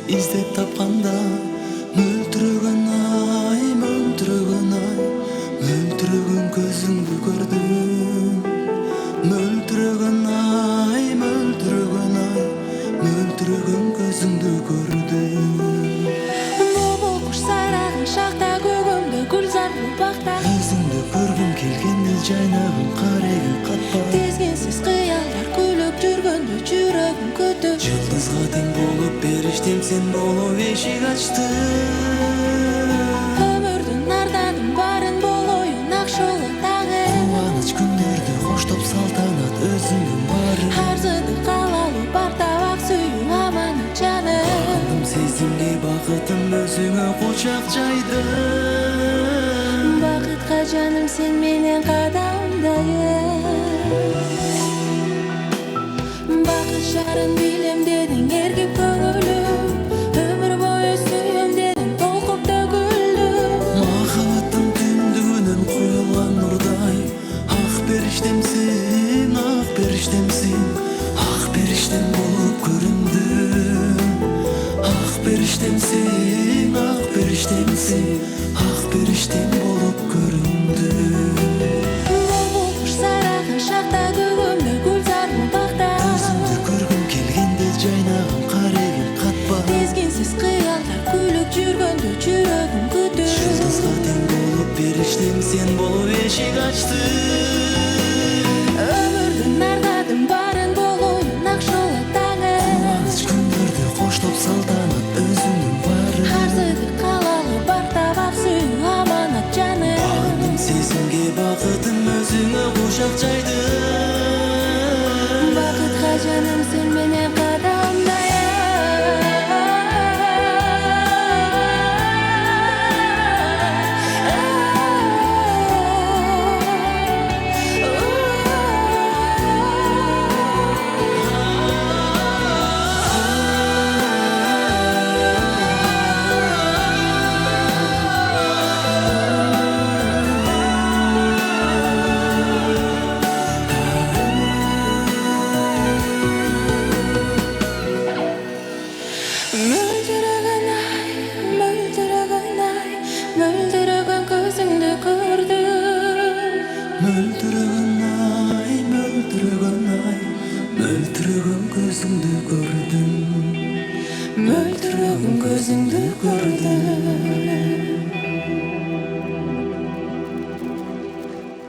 издеп тапканда, мөлтүрөгөн ай, мөлтүрөгөн ай, мөлтүрөгөн көзүңдү көрдүм. Мөлтүрөгөн ай, мөлтүрөгөн ай, мөлтүрөгөн көзүңдү көрдүм. Боbo куш сайраган шакта, көгөмдө гүлзарлы бакта, Өзүңдү көргүм келгенде жайнаган карегин катпа. тезгенсиз кыялдар күлүп жүргөндө жүрөгүм күтүп. Жылдызга тең болуп периштем сен болуп эшик ачтың. Өмүрдүн ардадын барын болоюн акшоло дагы. Кубаныч күндөрдү коштоп салтанат өзүңдүн бары. Арзыды калалы бар табак сүйүү аманат жаным. Багындым сезимге, бакытым өзүңө кучак жайдым. Бакытка жаным сен менен кадамдайым. Бакыт шарын билем дедиң эргип көңүлүм. Өмүр бою сүйөм дедиң толкуп төгүлдүм. Махабаттын түндүгүнөн куюлган нурдай, ак периштемсиң, ак периштемсиң, ак периштем болуп көрүндүм. Ак периштемсиң, ак периштемсиң, ак периштем болуп көрүндүм. Боbo куш сайраган шакта, көгөмдө гүлзарлы бакта, Өзүңдү көргүм келгенде жайнаган карегин катпа. тезгенсиз кыялдар күлүп жүргөндө жүрөгүм күтүп. Жылдызга тең болуп периштем сен болуп эшик ачтың. Өмүрдүн ардадын барын болоюн акшоло дагы. Кубаныч күндөрдү коштоп салтанат өзүңдүн бары. Арзыды калалы бар табак сүйүү аманат жаным. Багындым сезимге, бакытым өзүңө кучак жайдым. Бакытка жаным сен менен Мөлдүрөгөн ай, мөлдүрөгөн ай, мөлдүрөгөн көзүңдү көрдүм. Мөлтүрөгөн ай, мөлтүрөгөн ай, мөлтүрөгөн көзүңдү көрдүм. Мөлдүрөгөн көзүңдү көрдүм.